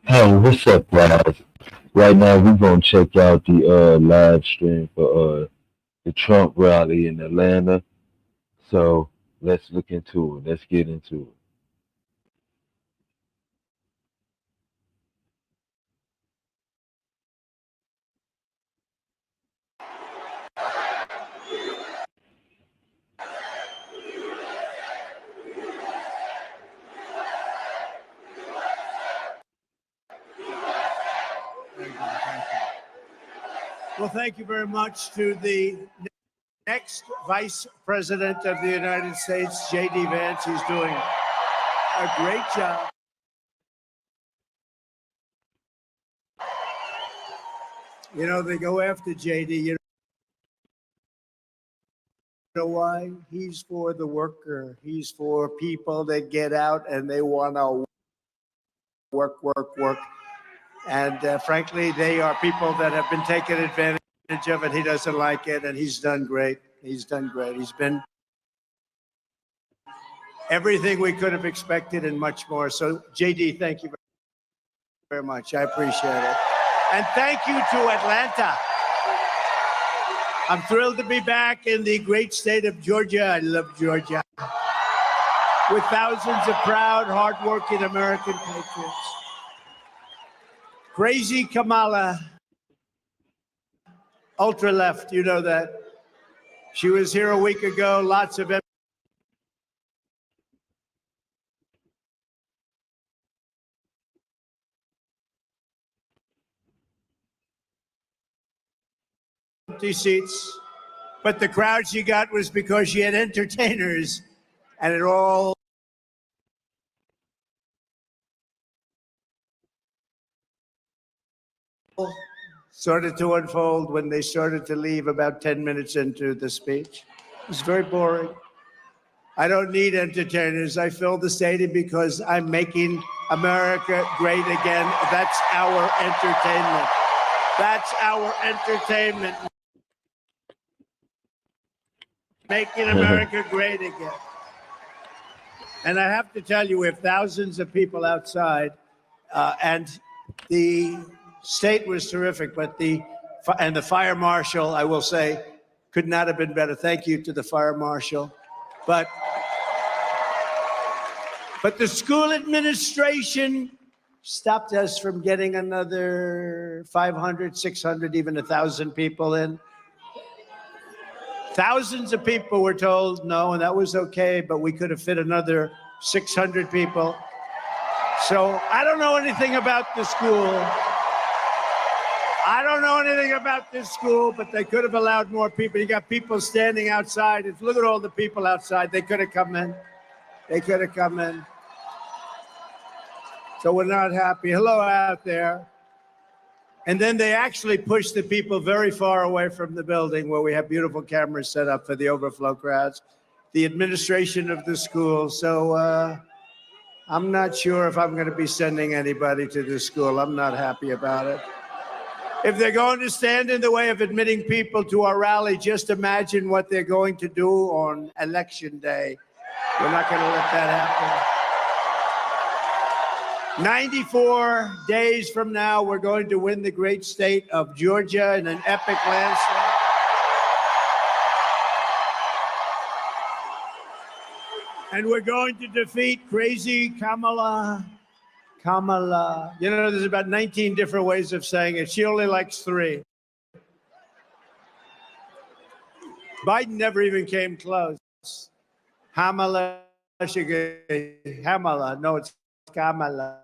Hey, what's up, guys? Right now, we're gonna check out the live stream for the Trump rally in Atlanta. So let's look into it. Let's get into it. Well, thank you very much to the next Vice President of the United States, J.D. Vance. He's doing a great job. You know, they go after J.D. You know why? He's for the worker. He's for people that get out and they want to work, work, work. And frankly, they are people that have been taken advantage of, and he doesn't like it. And he's done great. He's done great. He's been everything we could have expected and much more. So, JD, thank you very much. I appreciate it. And thank you to Atlanta. I'm thrilled to be back in the great state of Georgia. I love Georgia. With thousands of proud, hardworking American patriots. Crazy Kamala, ultra left, you know that. She was here a week ago, lots of empty seats. But the crowd she got was because she had entertainers, and it all started to unfold when they started to leave about 10 minutes into the speech. It was very boring. I don't need entertainers. I fill the stadium because I'm making America great again. That's our entertainment. That's our entertainment. Making America great again. And I have to tell you, we have thousands of people outside, and the state was terrific, but the fire marshal, I will say, could not have been better. Thank you to the fire marshal. But the school administration stopped us from getting another 500, 600, even 1,000 people in. Thousands of people were told no, and that was okay, but we could have fit another 600 people. So I don't know anything about the school. I don't know anything about this school, but they could have allowed more people. You got people standing outside. Look at all the people outside. They could have come in. They could have come in. So we're not happy. Hello out there. And then they actually pushed the people very far away from the building where we have beautiful cameras set up for the overflow crowds, the administration of the school. So I'm not sure if I'm going to be sending anybody to the school. I'm not happy about it. If they're going to stand in the way of admitting people to our rally, just imagine what they're going to do on election day. We're not going to let that happen. 94 days from now, we're going to win the great state of Georgia in an epic landslide. And we're going to defeat crazy Kamala. You know, there's about 19 different ways of saying it. She only likes 3. Biden never even came close. Kamala, Kamala. No, it's Kamala.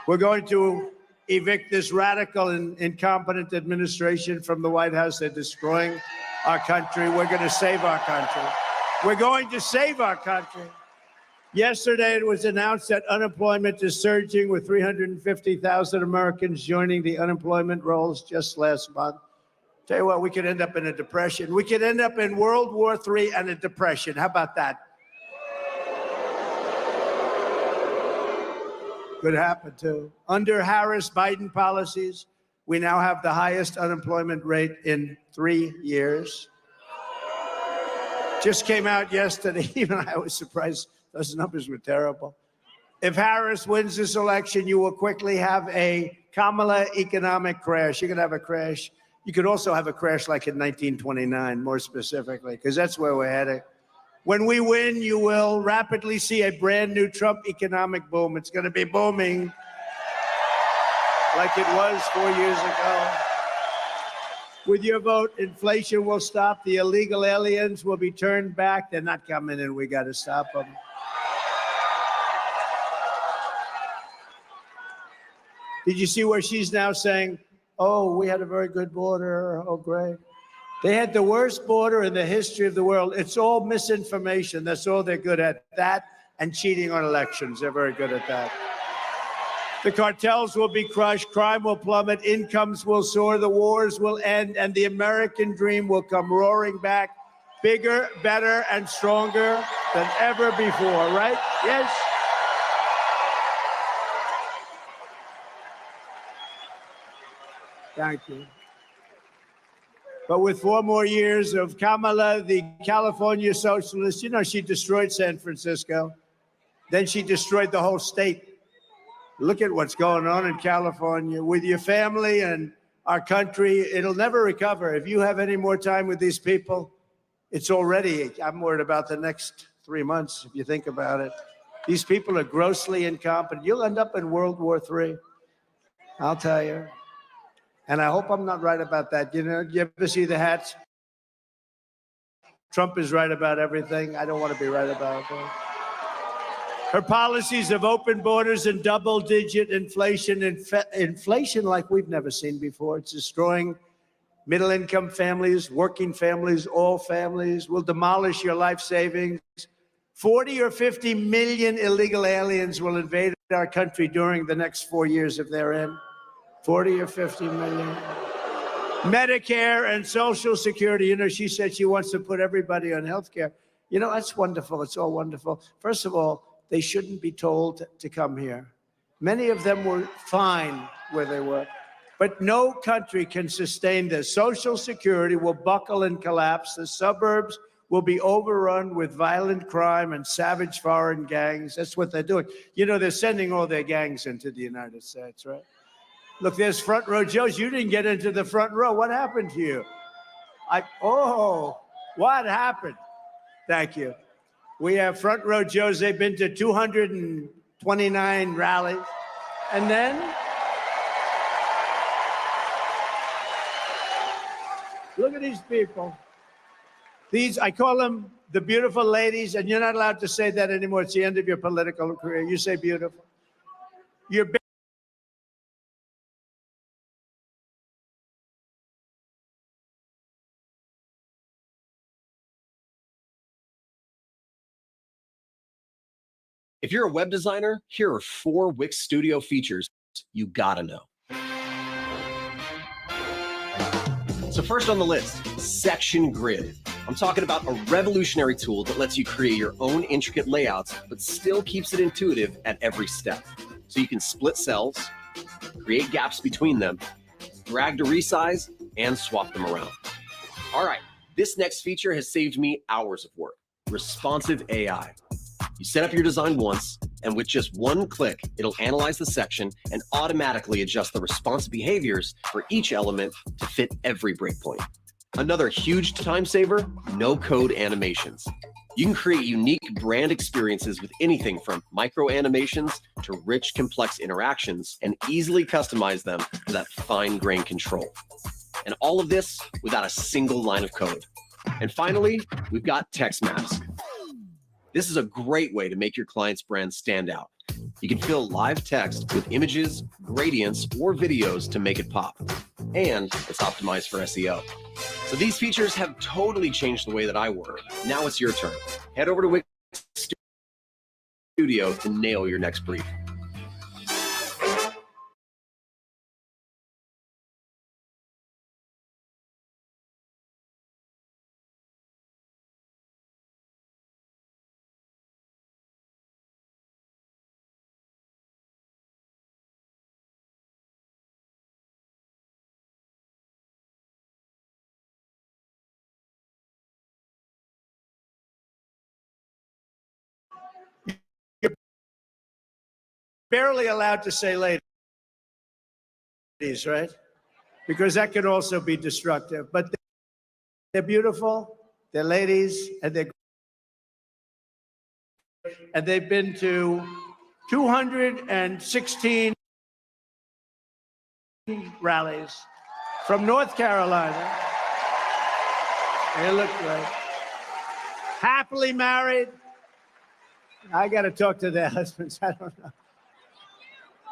We're going to evict this radical and incompetent administration from the White House. They're destroying our country. We're going to save our country. We're going to save our country. Yesterday, it was announced that unemployment is surging, with 350,000 Americans joining the unemployment rolls just last month. Tell you what, we could end up in a depression. We could end up in World War III and a depression. How about that? Could happen too. Under Harris-Biden policies, we now have the highest unemployment rate in 3 years. just came out yesterday. Even I was surprised. Those numbers were terrible. If Harris wins this election, you will quickly have a Kamala economic crash. You're going to have a crash. You could also have a crash like in 1929, more specifically, because that's where we're heading. When we win, you will rapidly see a brand new Trump economic boom. It's going to be booming like it was 4 years ago. With your vote, inflation will stop. The illegal aliens will be turned back. They're not coming in. We got to stop them. Did you see where she's now saying, oh, we had a very good border. Oh, great. They had the worst border in the history of the world. It's all misinformation. That's all they're good at. That and cheating on elections. They're very good at that. The cartels will be crushed. Crime will plummet. Incomes will soar. The wars will end. And the American dream will come roaring back, bigger, better, and stronger than ever before, right? Yes? Thank you. But with 4 more years of Kamala, the California socialist, you know, she destroyed San Francisco. Then she destroyed the whole state. Look at what's going on in California with your family and our country. It'll never recover. If you have any more time with these people, it's already, I'm worried about the next 3 months, if you think about it. These people are grossly incompetent. You'll end up in World War III. I'll tell you. And I hope I'm not right about that. You know, you ever see the hats? Trump is right about everything. I don't want to be right about that. Her policies of open borders and double-digit inflation, inflation like we've never seen before. It's destroying middle-income families, working families, all families. Will demolish your life savings. 40 or 50 million illegal aliens will invade our country during the next 4 years if they're in. 40 or 50 million. Medicare and Social Security. You know, she said she wants to put everybody on health care. You know, that's wonderful. It's all wonderful. First of all, they shouldn't be told to come here. Many of them were fine where they were. But no country can sustain this. Social Security will buckle and collapse. The suburbs will be overrun with violent crime and savage foreign gangs. That's what they're doing. You know, they're sending all their gangs into the United States, right? Look, there's Front Row Joe's. You didn't get into the front row. What happened to you? What happened? Thank you. We have Front Row Joe's. They've been to 229 rallies. And then, look at these people. These, I call them the beautiful ladies, and you're not allowed to say that anymore. It's the end of your political career. You say beautiful. You're If you're a web designer, here are 4 Wix Studio features you gotta know. So first on the list, Section Grid. I'm talking about a revolutionary tool that lets you create your own intricate layouts, but still keeps it intuitive at every step. So you can split cells, create gaps between them, drag to resize, and swap them around. All right, this next feature has saved me hours of work. Responsive AI. You set up your design once, and with just one click, it'll analyze the section and automatically adjust the responsive behaviors for each element to fit every breakpoint. Another huge time saver, no-code animations. You can create unique brand experiences with anything from micro animations to rich, complex interactions and easily customize them for that fine-grained control. And all of this without a single line of code. And finally, we've got Text Mask. This is a great way to make your client's brand stand out. You can fill live text with images, gradients, or videos to make it pop. And it's optimized for SEO. So these features have totally changed the way that I work. Now it's your turn. Head over to Wix Studio to nail your next brief. barely allowed to say ladies, right? Because that could also be destructive. But they're beautiful, they're ladies, and they've been to 216 rallies from North Carolina. They look great. Happily married. I got to talk to their husbands. I don't know.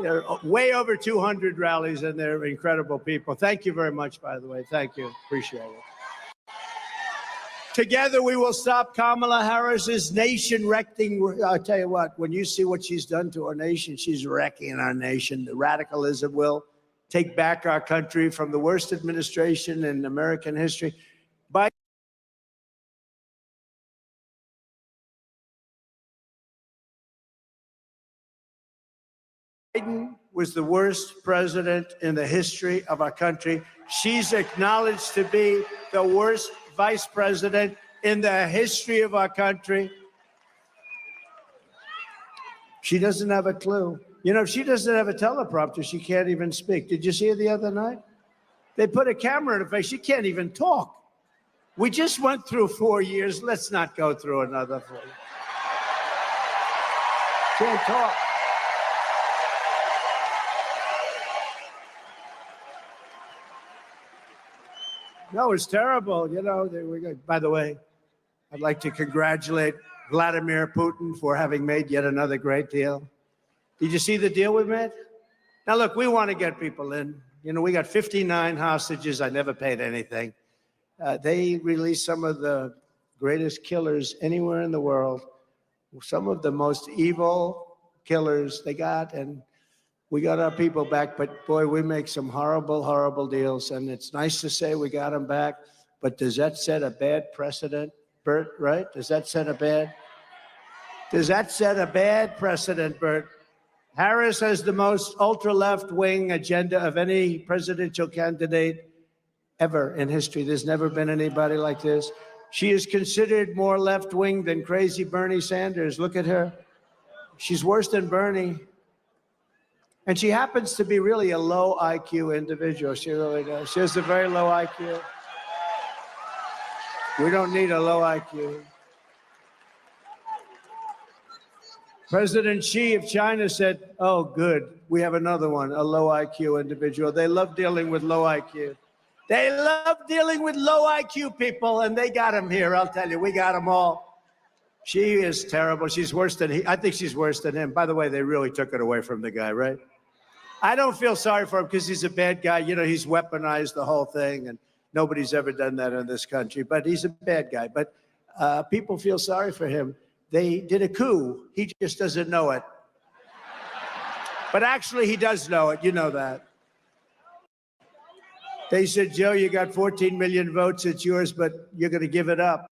They're way over 200 rallies, and they're incredible people. Thank you very much, by the way. Thank you. Appreciate it. Together, we will stop Kamala Harris's nation-wrecking. I'll tell you what, when you see what she's done to our nation, she's wrecking our nation. The radicalism will take back our country from the worst administration in American history. Biden was the worst president in the history of our country. She's acknowledged to be the worst vice president in the history of our country. She doesn't have a clue. You know, if she doesn't have a teleprompter, she can't even speak. Did you see her the other night? They put a camera in her face. She can't even talk. We just went through 4 years. Let's not go through another 4 years. Can't talk. No, it's terrible. You know, by the way, I'd like to congratulate Vladimir Putin for having made yet another great deal. Did you see the deal we made? Now, look, we want to get people in. You know, we got 59 hostages. I never paid anything. They released some of the greatest killers anywhere in the world, some of the most evil killers they got, and we got our people back. But boy, we make some horrible, horrible deals, and it's nice to say we got them back. But does that set a bad precedent, Bert? Right? Does that set a bad precedent, Bert? Harris has the most ultra-left-wing agenda of any presidential candidate ever in history. There's never been anybody like this. She is considered more left-wing than crazy Bernie Sanders. Look at her. She's worse than Bernie. And she happens to be really a low IQ individual. She really does. She has a very low IQ. We don't need a low IQ. President Xi of China said, oh, good, we have another one, a low IQ individual. They love dealing with low IQ. They love dealing with low IQ people, and they got him here, I'll tell you. We got them all. She is terrible. She's worse than he. I think she's worse than him. By the way, they really took it away from the guy, right? I don't feel sorry for him because he's a bad guy. You know, he's weaponized the whole thing, and nobody's ever done that in this country. But he's a bad guy. But people feel sorry for him. They did a coup. He just doesn't know it. But actually, he does know it. You know that. They said, Joe, you got 14 million votes. It's yours, but you're going to give it up.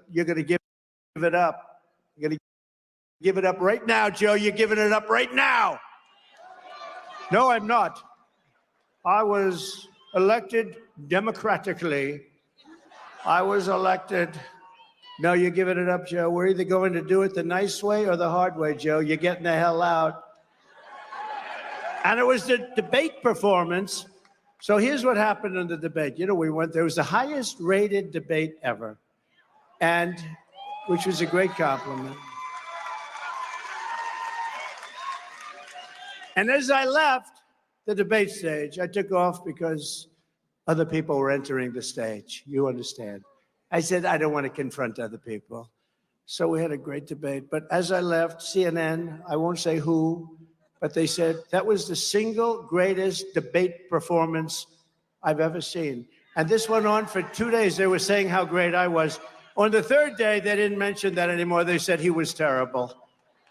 You're going to give it up. You're going to give it up right now, Joe. You're giving it up right now. No, I'm not. I was elected democratically. I was elected No, you're giving it up, Joe. We're either going to do it the nice way or the hard way, Joe. You're getting the hell out. And it was the debate performance. So here's what happened in the debate. You know, there was the highest rated debate ever, and which was a great compliment. And as I left the debate stage, I took off because other people were entering the stage. You understand? I said, I don't want to confront other people. So we had a great debate. But as I left, CNN, I won't say who, but they said that was the single greatest debate performance I've ever seen. And this went on for 2 days. They were saying how great I was. On the third day, they didn't mention that anymore. They said he was terrible.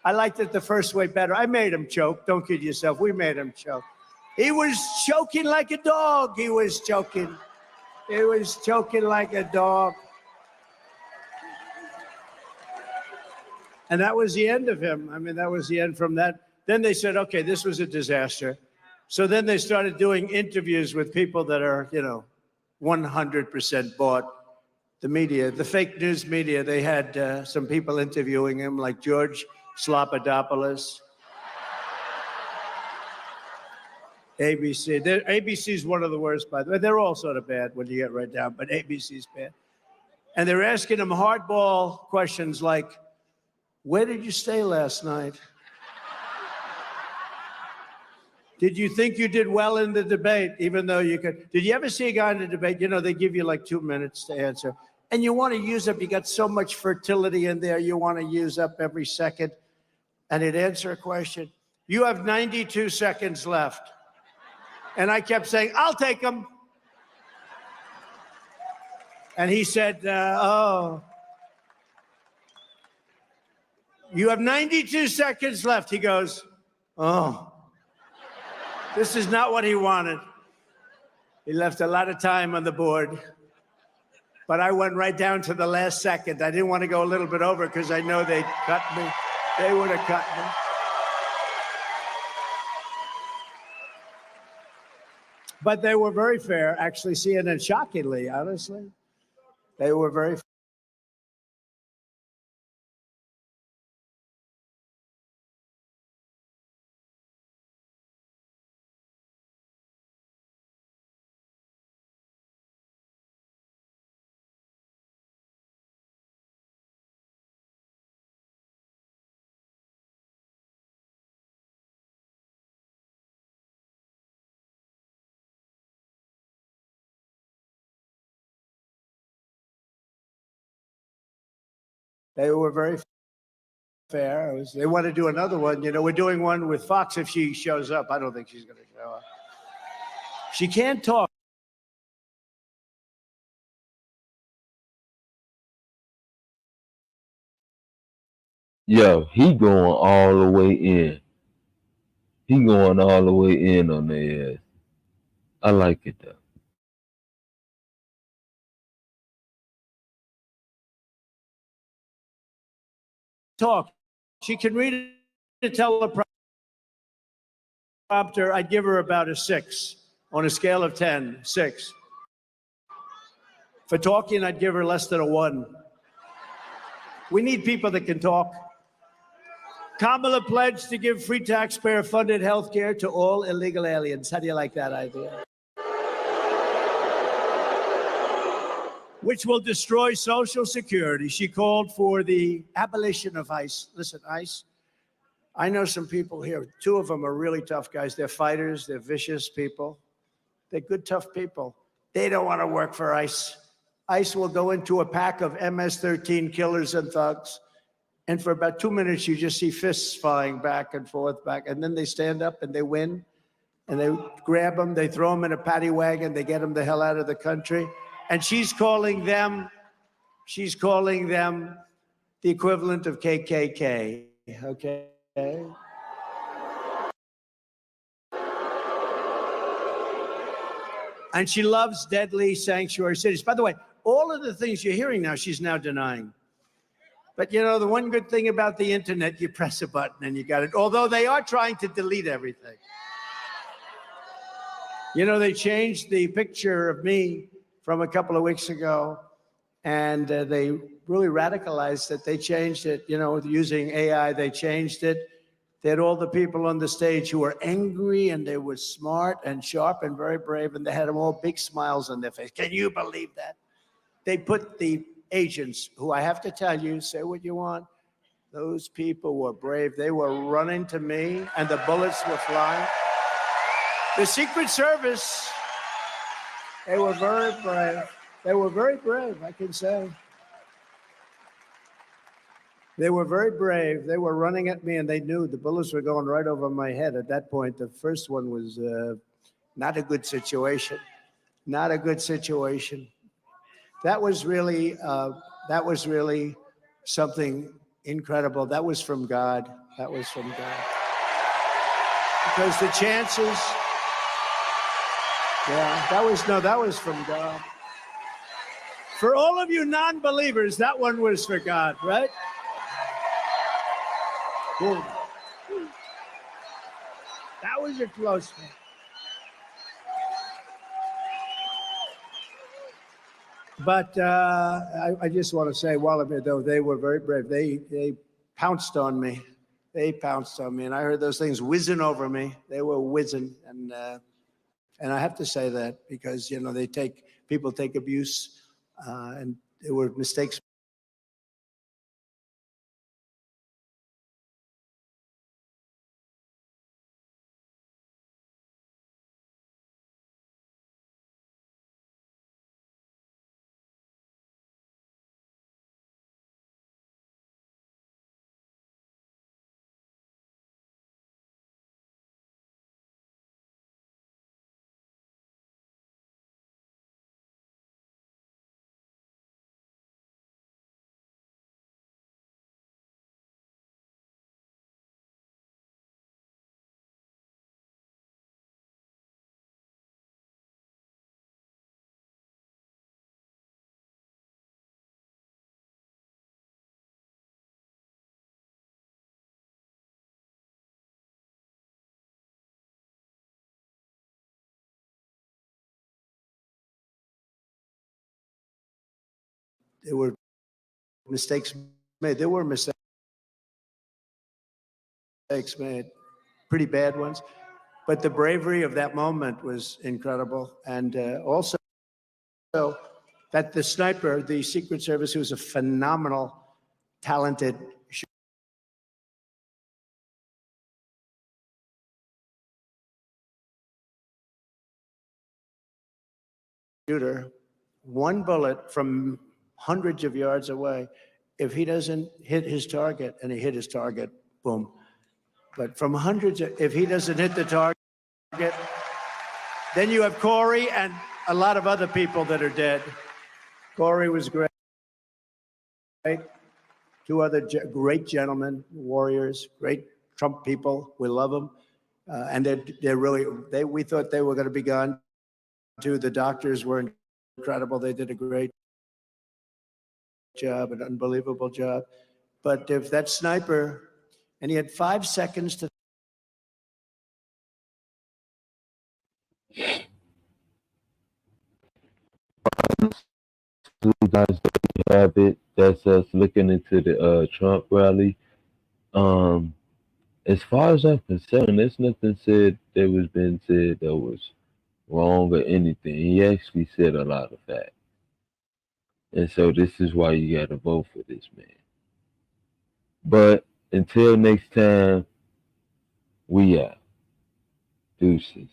I liked it the first way better. I made him choke. Don't kid yourself. We made him choke. He was choking like a dog. He was choking. He was choking like a dog. And that was the end of him. I mean, that was the end from that. Then they said, okay, this was a disaster. So then they started doing interviews with people that are, 100% bought. The media, the fake news media, they had some people interviewing him, like George Slopadopoulos. ABC. ABC's one of the worst, by the way. They're all sort of bad when you get right down, but ABC's bad. And they're asking him hardball questions like, where did you stay last night? Did you think you did well in the debate, even though you could? Did you ever see a guy in the debate, they give you like 2 minutes to answer. And you want to use up, you got so much fertility in there, you want to use up every second. And he'd answer a question. You have 92 seconds left. And I kept saying, I'll take them. And he said, you have 92 seconds left. He goes, oh. This is not what he wanted. He left a lot of time on the board. But I went right down to the last second. I didn't want to go a little bit over because I know they'd cut me. They would have cut me. But they were very fair, actually, CNN, shockingly, honestly. They were very fair. They were very fair. They want to do another one. We're doing one with Fox if she shows up. I don't think she's going to show up. She can't talk. Yo, he going all the way in. He going all the way in on their ass. I like it though. Talk. She can read a teleprompter. I'd give her about a 6 on a scale of 10, 6. For talking, I'd give her less than a 1. We need people that can talk. Kamala pledged to give free taxpayer-funded health care to all illegal aliens. How do you like that idea? Which will destroy Social Security. She called for the abolition of ICE. Listen, ICE, I know some people here. 2 of them are really tough guys. They're fighters. They're vicious people. They're good, tough people. They don't want to work for ICE. ICE will go into a pack of MS-13 killers and thugs. And for about 2 minutes, you just see fists flying back and forth, and then they stand up and they win. And they grab them, they throw them in a paddy wagon, they get them the hell out of the country. And she's calling them the equivalent of KKK, okay? And she loves deadly sanctuary cities. By the way, all of the things you're hearing now, she's now denying. But the one good thing about the internet, you press a button and you got it. Although they are trying to delete everything. They changed the picture of me from a couple of weeks ago, and they really radicalized it. They changed it, using AI. They changed it. They had all the people on the stage who were angry, and they were smart and sharp and very brave, and they had them all big smiles on their face. Can you believe that? They put the agents, who I have to tell you, say what you want, those people were brave. They were running to me, and the bullets were flying. The Secret Service, they were very brave. They were very brave, I can say. They were very brave. They were running at me, and they knew the bullets were going right over my head. At that point, the first one was not a good situation. Not a good situation. That was really something incredible. That was from God. That was from God. Because the chances, that was from God. For all of you non-believers, that one was for God, right? Boom. That was a close one. But I just want to say, Wallabir, though, they were very brave. They pounced on me. They pounced on me, and I heard those things whizzing over me. They were whizzing, and I have to say that because people take abuse, and there were mistakes. There were mistakes made. There were mistakes made, pretty bad ones. But the bravery of that moment was incredible. And also that the sniper, the Secret Service, who was a phenomenal, talented shooter, one bullet from hundreds of yards away, if he doesn't hit his target, and he hit his target, boom. But from hundreds, if he doesn't hit the target, then you have Corey and a lot of other people that are dead. Corey was great. Two other great gentlemen, warriors, great Trump people. We love them. And they're really, we thought they were going to be gone too. The doctors were incredible. They did a great job, an unbelievable job. But if that sniper, and he had 5 seconds to. Guys, there you have it. That's us looking into the Trump rally. As far as I'm concerned, there's nothing said that was being said that was wrong or anything. He actually said a lot of facts. And so this is why you gotta vote for this man. But until next time, we out. Deuces.